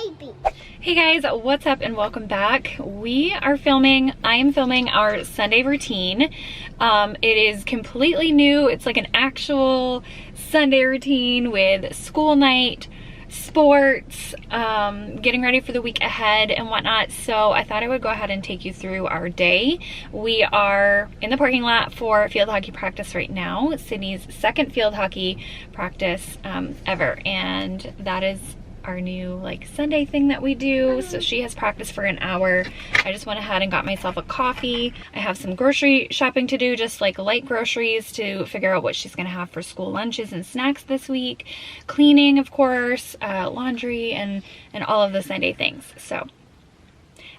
baby. Hey guys, what's up and welcome back. I am filming our Sunday routine. It is completely new. It's like an actual Sunday routine with school night, sports, getting ready for the week ahead and whatnot. So I thought I would go ahead and take you through our day. We are in the parking lot for field hockey practice right now. Sydney's second field hockey practice ever, and that is our new like Sunday thing that we do. So she has practice for an hour. I just went ahead and got myself a coffee. I have some grocery shopping to do, just like light groceries to figure out what she's gonna have for school lunches and snacks this week. Cleaning, of course, laundry, and all of the Sunday things. So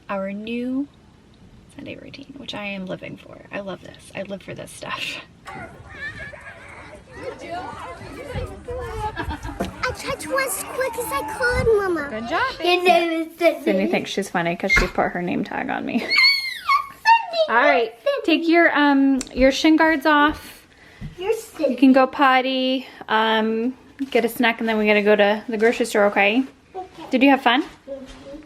our new Sunday routine, which I am living for. I love this. I live for this stuff. I tried to run as quick as I could, Mama. Good job, Your name is Sydney. Sydney thinks she's funny because she put her name tag on me. All right, take your shin guards off. You're Sydney. You can go potty, get a snack, and then we gotta go to the grocery store, okay? Okay. Did you have fun?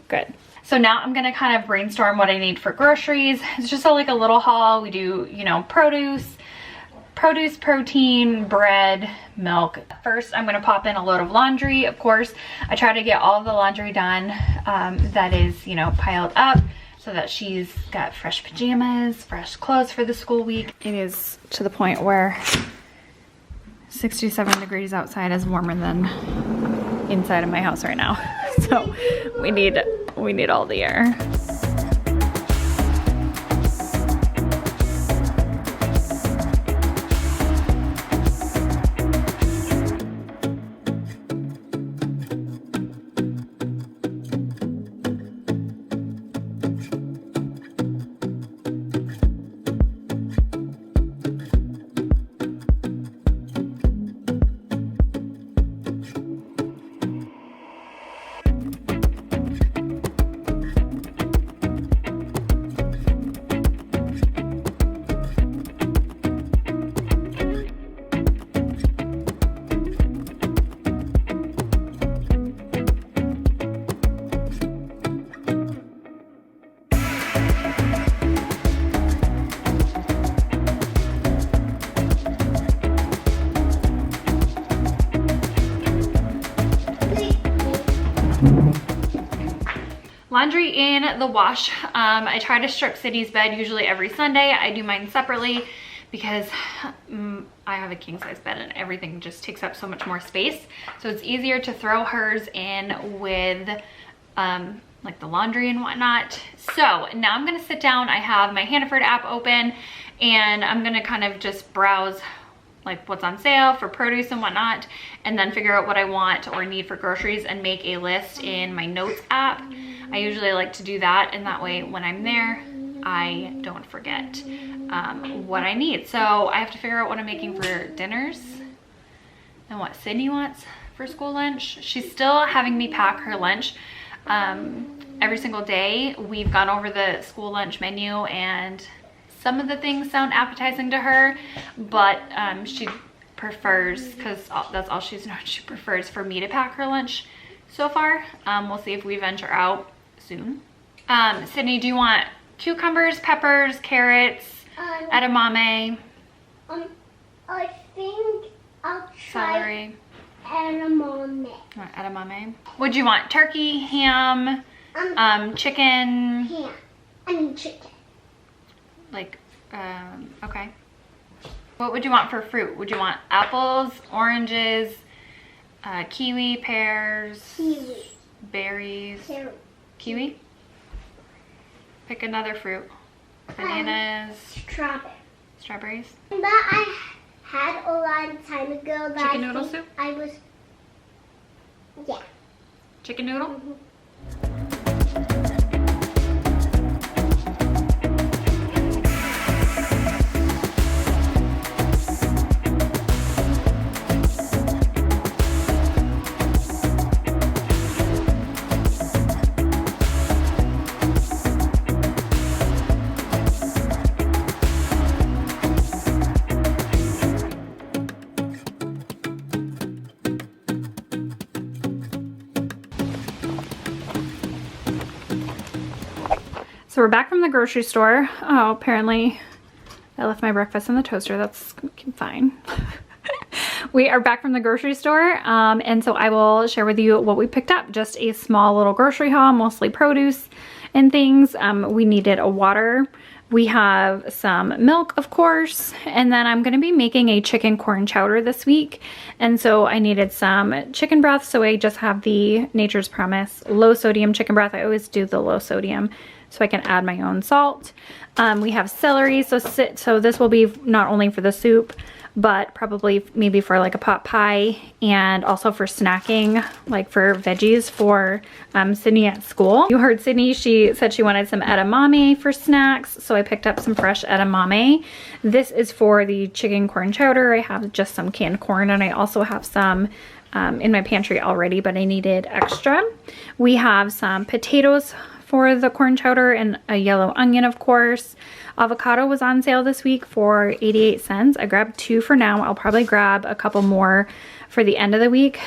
Good. So now I'm gonna kind of brainstorm what I need for groceries. It's just like a little haul. We do, you know, produce, protein, bread, milk. First, I'm gonna pop in a load of laundry. Of course, I try to get all of the laundry done that is, you know, piled up so that she's got fresh pajamas, fresh clothes for the school week. It is to the point where 67 degrees outside is warmer than inside of my house right now. So we need all the air. Laundry in the wash. I try to strip Sydney's bed usually every Sunday. I do mine separately because I have a king size bed and everything just takes up so much more space. So it's easier to throw hers in with like the laundry and whatnot. So now I'm gonna sit down. I have my Hannaford app open and I'm gonna kind of just browse like what's on sale for produce and whatnot, and then figure out what I want or need for groceries and make a list in my notes app. I usually like to do that, and that way when I'm there, I don't forget what I need. So I have to figure out what I'm making for dinners and what Sydney wants for school lunch. She's still having me pack her lunch every single day. We've gone over the school lunch menu and some of the things sound appetizing to her, but she prefers, because that's all she's known, she prefers for me to pack her lunch so far. We'll see if we venture out soon. Sydney, do you want cucumbers, peppers, carrots, edamame? I think I'll try Celery. edamame. You want edamame? Would you want turkey, ham, chicken? Ham. I mean chicken. Like, okay. What would you want for fruit? Would you want apples, oranges, kiwi, pears, Kiwi. berries? Carrot. Kiwi? Pick another fruit. Bananas, Strawberry. strawberries. That I had a long time ago. That Chicken I noodle think soup? I was, yeah. Chicken noodle? So we're back from the grocery store. Oh, apparently I left my breakfast in the toaster. That's fine. We are back from the grocery store, and so I will share with you what we picked up. Just a small little grocery haul, mostly produce and things. We needed a water. We have some milk, of course, and then I'm gonna be making a chicken corn chowder this week. And so I needed some chicken broth, so I just have the Nature's Promise low sodium chicken broth. I always do the low sodium so I can add my own salt. We have celery, so this will be not only for the soup, but probably maybe for like a pot pie and also for snacking, like for veggies for Sydney at school. You heard Sydney, she said she wanted some edamame for snacks, so I picked up some fresh edamame. This is for the chicken corn chowder. I have just some canned corn, and I also have some in my pantry already, but I needed extra. We have some potatoes for the corn chowder and a yellow onion, of course. Avocado was on sale this week for 88 cents. I grabbed 2 for now. I'll probably grab a couple more for the end of the week,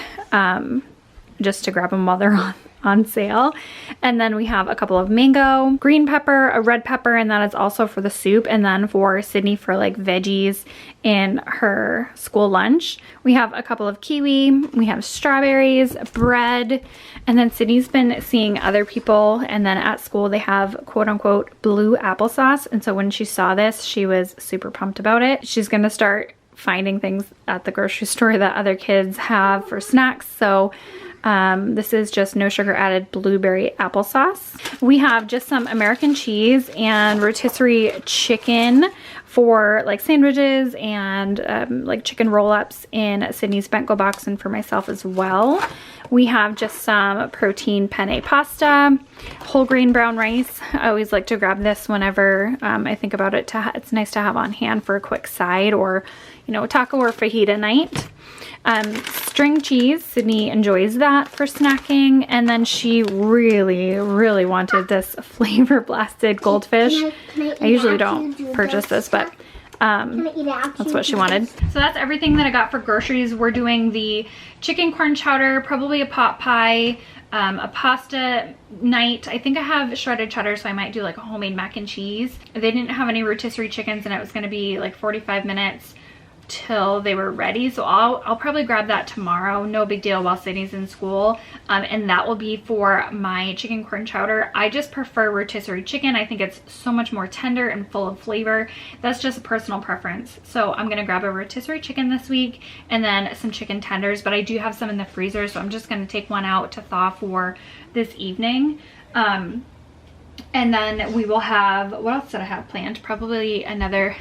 just to grab them while they're on sale. And then we have a couple of mango, green pepper, a red pepper, and that is also for the soup, and then for Sydney for like veggies in her school lunch. We have a couple of kiwi, we have strawberries, bread, and then Sydney's been seeing other people, and then at school they have quote unquote blue applesauce, and so when she saw this, she was super pumped about it. She's gonna start finding things at the grocery store that other kids have for snacks, so this is just no sugar added blueberry applesauce. We have just some American cheese and rotisserie chicken for like sandwiches and like chicken roll-ups in Sydney's bento box, and for myself as well. We have just some protein penne pasta, whole grain brown rice. I always like to grab this whenever I think about it. It's nice to have on hand for a quick side, or you know, taco or fajita night. String cheese, Sydney enjoys that for snacking, and then she really wanted this flavor blasted goldfish. I usually don't purchase this, but that's what she wanted. So that's everything that I got for groceries. We're doing the chicken corn chowder, probably a pot pie, a pasta night. I think I have shredded cheddar, so I might do like a homemade mac and cheese. They didn't have any rotisserie chickens, and it was going to be like 45 minutes till they were ready, so I'll probably grab that tomorrow. No big deal while Sydney's in school, and that will be for my chicken corn chowder. I just prefer rotisserie chicken. I think it's so much more tender and full of flavor. That's just a personal preference, so I'm gonna grab a rotisserie chicken this week and then some chicken tenders, but I do have some in the freezer, so I'm just gonna take one out to thaw for this evening. And then we will have, what else did I have planned? Probably another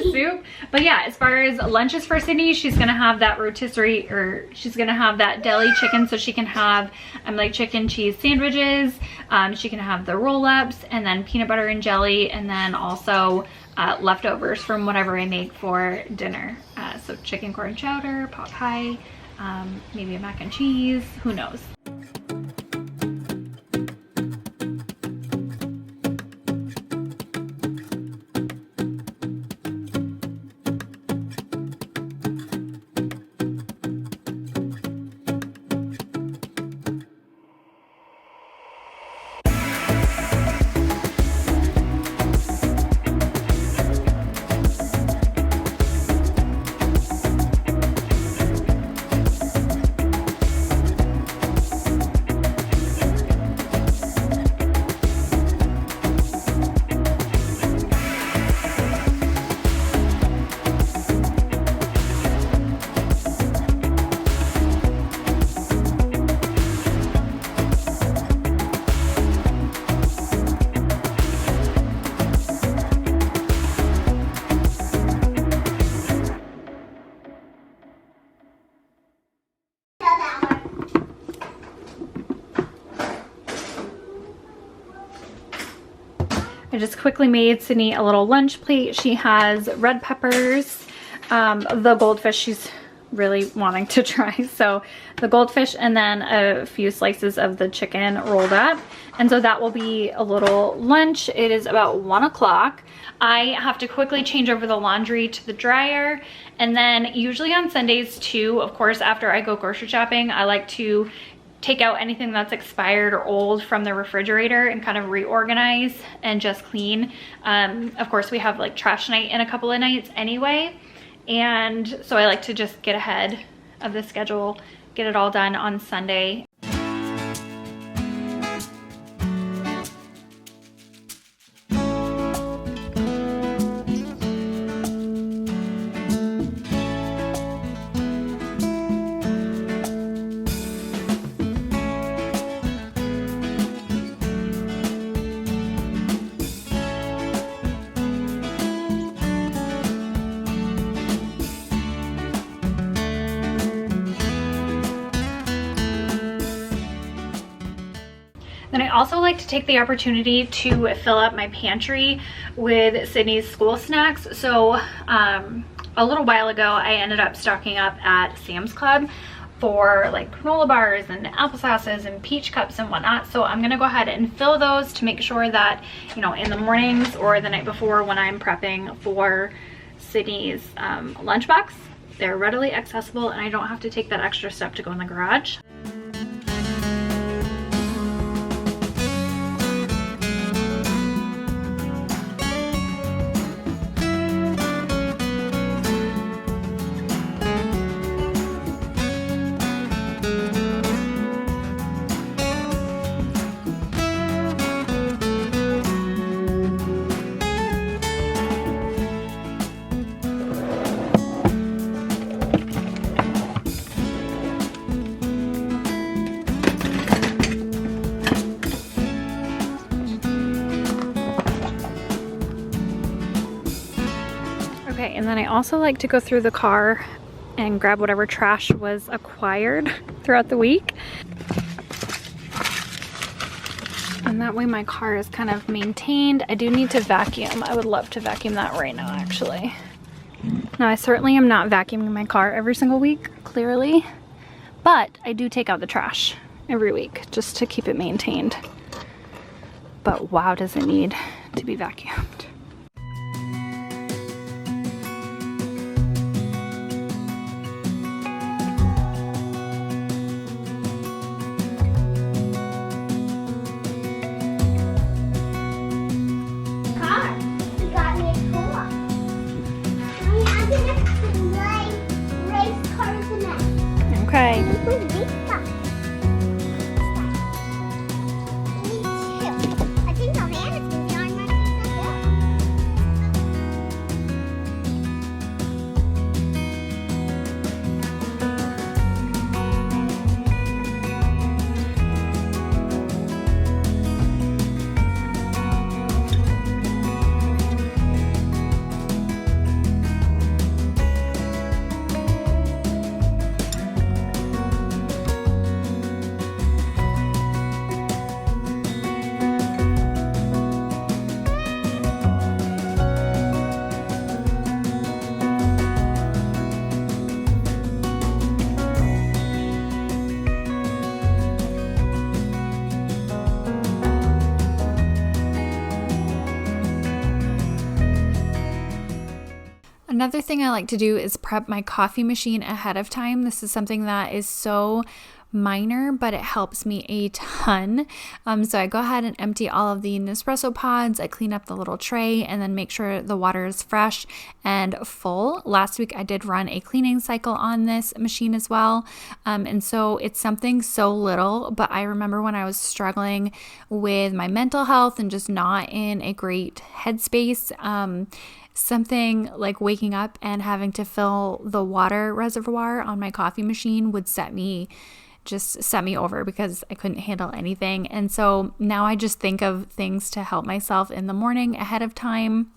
soup. But yeah, as far as lunches for Sydney, she's gonna have that rotisserie, or she's gonna have that deli chicken, so she can have like chicken cheese sandwiches. She can have the roll-ups, and then peanut butter and jelly, and then also leftovers from whatever I make for dinner. So chicken corn chowder, pot pie, maybe a mac and cheese, who knows. I just quickly made Sydney a little lunch plate. She has red peppers, the goldfish she's really wanting to try, so the goldfish, and then a few slices of the chicken rolled up. And so that will be a little lunch. It is about 1 o'clock. I have to quickly change over the laundry to the dryer, and then usually on Sundays too, of course, after I go grocery shopping, I like to take out anything that's expired or old from the refrigerator and kind of reorganize and just clean. Of course, we have like trash night in a couple of nights anyway. And so I like to just get ahead of the schedule, get it all done on Sunday. Then I also like to take the opportunity to fill up my pantry with Sydney's school snacks. So a little while ago, I ended up stocking up at Sam's Club for like granola bars and applesauces and peach cups and whatnot. So I'm gonna go ahead and fill those to make sure that, you know, in the mornings or the night before when I'm prepping for Sydney's lunchbox, they're readily accessible and I don't have to take that extra step to go in the garage. Okay, and then I also like to go through the car and grab whatever trash was acquired throughout the week. And that way my car is kind of maintained. I do need to vacuum. I would love to vacuum that right now, actually. Now, I certainly am not vacuuming my car every single week, clearly, but I do take out the trash every week just to keep it maintained. But wow, does it need to be vacuumed. Okay. Another thing I like to do is prep my coffee machine ahead of time. This is something that is so minor, but it helps me a ton. So I go ahead and empty all of the Nespresso pods. I clean up the little tray and then make sure the water is fresh and full. Last week I did run a cleaning cycle on this machine as well. And so it's something so little, but I remember when I was struggling with my mental health and just not in a great headspace, something like waking up and having to fill the water reservoir on my coffee machine would set me over because I couldn't handle anything. And so now I just think of things to help myself in the morning ahead of time.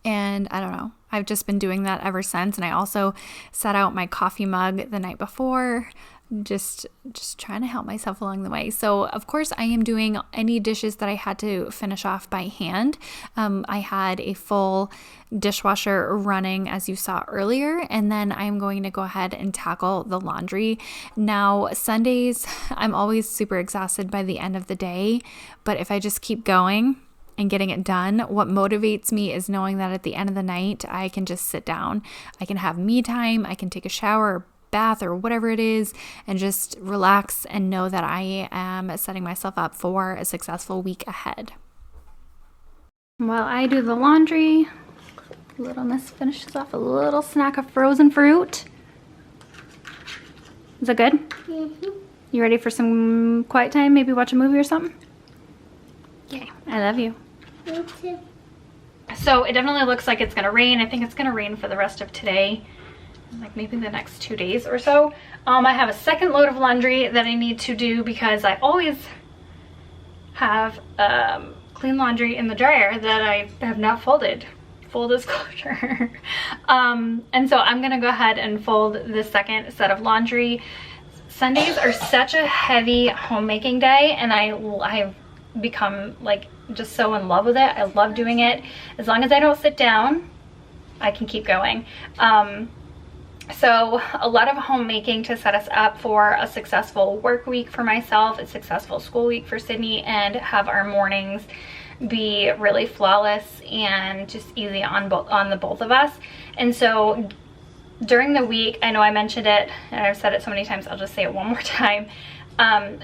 And I don't know, I've just been doing that ever since. And I also set out my coffee mug the night before, just trying to help myself along the way. So of course I am doing any dishes that I had to finish off by hand. I had a full dishwasher running, as you saw earlier, and then I'm going to go ahead and tackle the laundry. Now, Sundays, I'm always super exhausted by the end of the day, but if I just keep going and getting it done, what motivates me is knowing that at the end of the night, I can just sit down. I can have me time. I can take a shower, bath or whatever it is, and just relax and know that I am setting myself up for a successful week ahead. While I do the laundry, little Miss finishes off a little snack of frozen fruit. Is that good? Mm-hmm. You ready for some quiet time? Maybe watch a movie or something? Okay, I love you. Me too. So it definitely looks like it's gonna rain. I think it's gonna rain for the rest of today, like maybe the next 2 days or so. I have a second load of laundry that I need to do because I always have clean laundry in the dryer that I have not folded. Full disclosure. And so I'm gonna go ahead and fold the second set of laundry. Sundays are such a heavy homemaking day, and I've become like just so in love with it. I love doing it. As long as I don't sit down, I can keep going. So a lot of homemaking to set us up for a successful work week for myself, a successful school week for Sydney, and have our mornings be really flawless and just easy on the both of us. And so during the week, I know I mentioned it and I've said it so many times, I'll just say it one more time.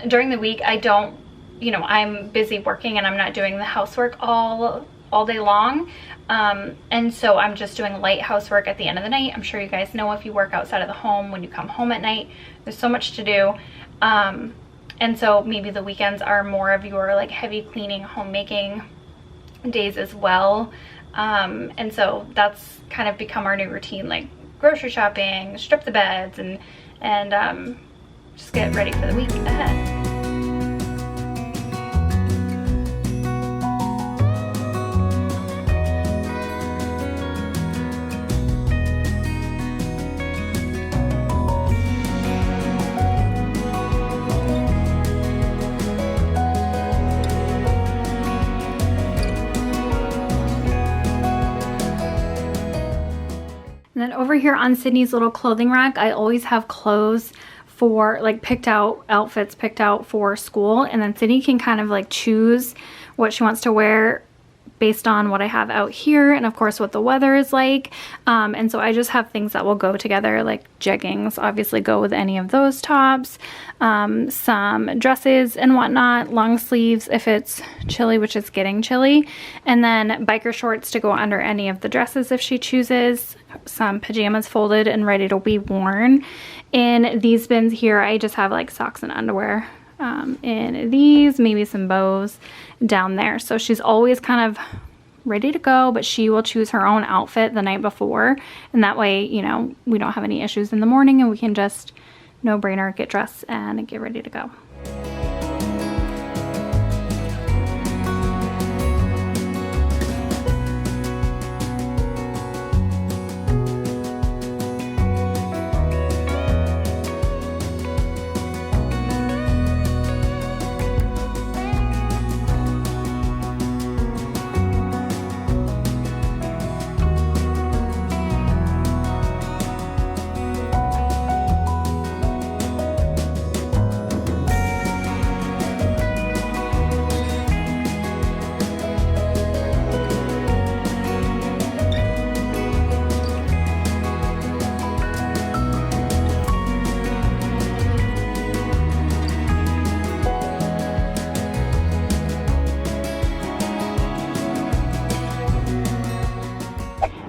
During the week, I don't, you know, I'm busy working and I'm not doing the housework all day long. And so I'm just doing light housework at the end of the night. I'm sure you guys know, if you work outside of the home, when you come home at night, there's so much to do. And so maybe the weekends are more of your like heavy cleaning, homemaking days as well. And so that's kind of become our new routine, like grocery shopping, strip the beds, and just get ready for the week ahead. And then over here on Sydney's little clothing rack, I always have clothes for like outfits picked out for school. And then Sydney can kind of like choose what she wants to wear based on what I have out here, and of course what the weather is like. And so I just have things that will go together, like jeggings obviously go with any of those tops, some dresses and whatnot, long sleeves if it's chilly, which is getting chilly, and then biker shorts to go under any of the dresses if she chooses, some pajamas folded and ready to be worn. In these bins here, I just have like socks and underwear. In these, maybe some bows down there. So she's always kind of ready to go, but she will choose her own outfit the night before. And that way, you know, we don't have any issues in the morning and we can just no brainer get dressed and get ready to go.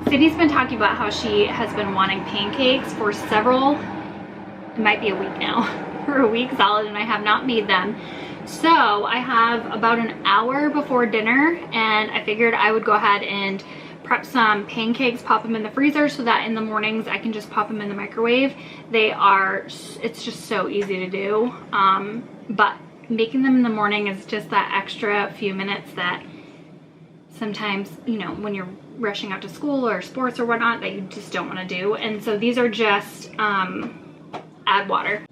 Sydney's been talking about how she has been wanting pancakes for it might be a week now, for a week solid, and I have not made them. So I have about an hour before dinner, and I figured I would go ahead and prep some pancakes, pop them in the freezer so that in the mornings I can just pop them in the microwave. It's just so easy to do, but making them in the morning is just that extra few minutes that sometimes, you know, when you're rushing out to school or sports or whatnot, that you just don't want to do. And so these are just add water.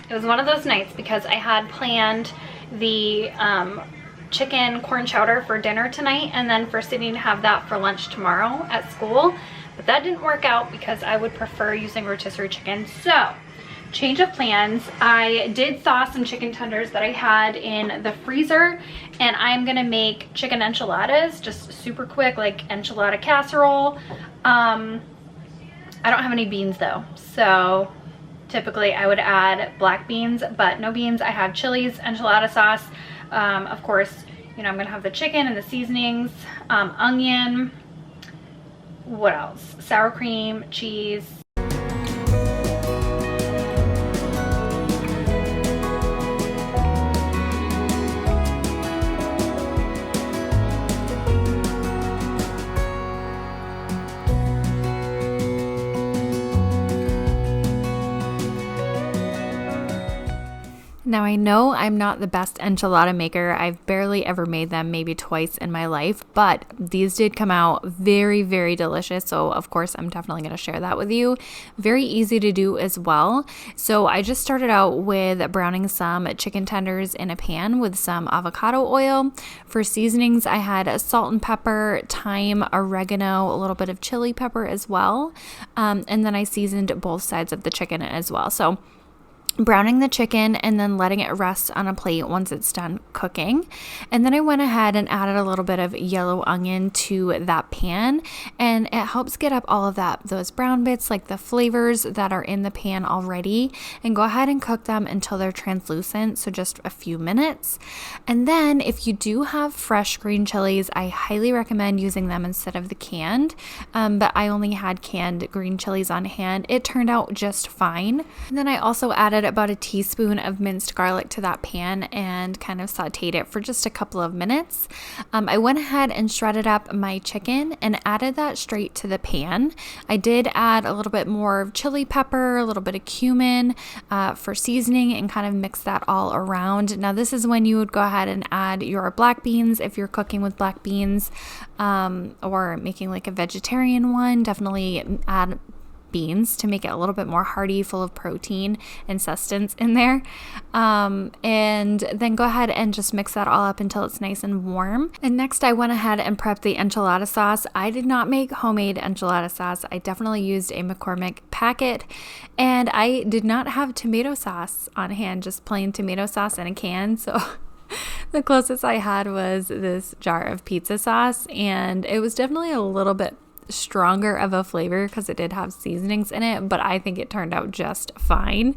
It was one of those nights because I had planned the chicken corn chowder for dinner tonight, and then for Sydney to have that for lunch tomorrow at school. But that didn't work out because I would prefer using rotisserie chicken. So, change of plans. I did thaw some chicken tenders that I had in the freezer, and I'm gonna make chicken enchiladas, just super quick, like enchilada casserole. I don't have any beans though, so typically I would add black beans, but no beans. I have chilies, enchilada sauce. Of course, you know, I'm gonna have the chicken and the seasonings, onion, what else? Sour cream, cheese. Now I know I'm not the best enchilada maker. I've barely ever made them, maybe twice in my life, but these did come out very, very delicious. So of course I'm definitely going to share that with you. Very easy to do as well. So I just started out with browning some chicken tenders in a pan with some avocado oil. For seasonings, I had salt and pepper, thyme, oregano, a little bit of chili pepper as well. And then I seasoned both sides of the chicken as well. So browning the chicken and then letting it rest on a plate once it's done cooking. And then I went ahead and added a little bit of yellow onion to that pan, and it helps get up all of those brown bits, like the flavors that are in the pan already, and go ahead and cook them until they're translucent, so just a few minutes. And then if you do have fresh green chilies, I highly recommend using them instead of the canned, but I only had canned green chilies on hand. It turned out just fine. And then I also added about a teaspoon of minced garlic to that pan and kind of sauteed it for just a couple of minutes. I went ahead and shredded up my chicken and added that straight to the pan. I did add a little bit more chili pepper, a little bit of cumin for seasoning, and kind of mix that all around. Now this is when you would go ahead and add your black beans if you're cooking with black beans, or making like a vegetarian one. Definitely add beans to make it a little bit more hearty, full of protein and sustenance in there. And then go ahead and just mix that all up until it's nice and warm. And next I went ahead and prepped the enchilada sauce. I did not make homemade enchilada sauce. I definitely used a McCormick packet, and I did not have tomato sauce on hand, just plain tomato sauce in a can. So the closest I had was this jar of pizza sauce, and it was definitely a little bit stronger of a flavor because it did have seasonings in it, but I think it turned out just fine.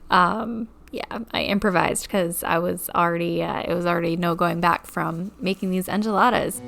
Yeah, I improvised because I was already it was already no going back from making these enchiladas.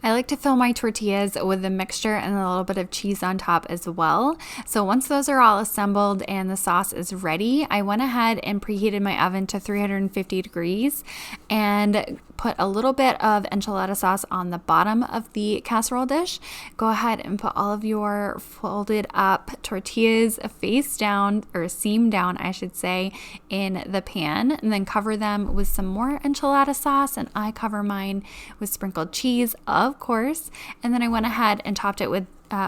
I like to fill my tortillas with the mixture and a little bit of cheese on top as well. So once those are all assembled and the sauce is ready, I went ahead and preheated my oven to 350 degrees and put a little bit of enchilada sauce on the bottom of the casserole dish. Go ahead and put all of your folded up tortillas face down, or seam down, I should say, in the pan, and then cover them with some more enchilada sauce. And I cover mine with sprinkled cheese, of course. And then I went ahead and topped it with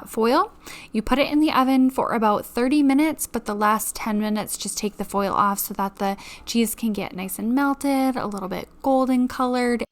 foil. You put it in the oven for about 30 minutes, but the last 10 minutes just take the foil off so that the cheese can get nice and melted, a little bit golden colored.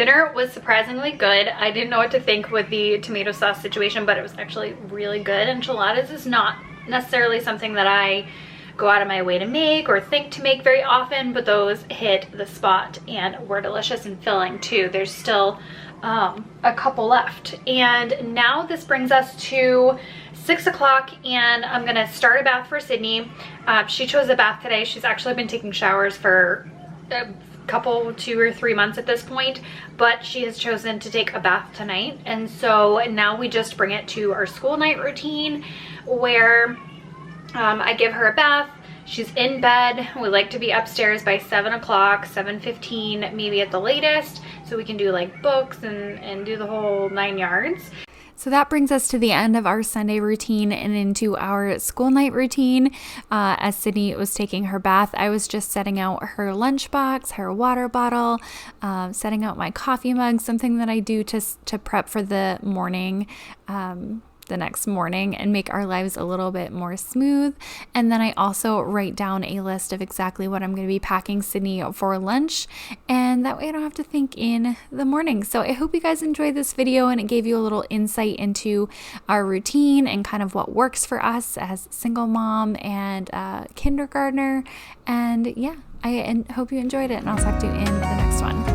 Dinner was surprisingly good. I didn't know what to think with the tomato sauce situation, but it was actually really good. Enchiladas is not necessarily something that I go out of my way to make or think to make very often, but those hit the spot and were delicious and filling too. There's still a couple left. And now this brings us to 6 o'clock, and I'm gonna start a bath for Sydney. She chose a bath today. She's actually been taking showers for a couple, 2 or 3 months at this point, but she has chosen to take a bath tonight. And so now we just bring it to our school night routine where I give her a bath. She's in bed. We like to be upstairs by 7 o'clock, 7:15 maybe at the latest, so we can do like books and do the whole 9 yards. So that brings us to the end of our Sunday routine and into our school night routine. As Sydney was taking her bath, I was just setting out her lunchbox, her water bottle, setting out my coffee mug, something that I do to prep for the morning, the next morning, and make our lives a little bit more smooth. And then I also write down a list of exactly what I'm going to be packing Sydney for lunch, and that way I don't have to think in the morning. So I hope you guys enjoyed this video and it gave you a little insight into our routine and kind of what works for us as single mom and kindergartner. And yeah, I hope you enjoyed it, and I'll talk to you in the next one.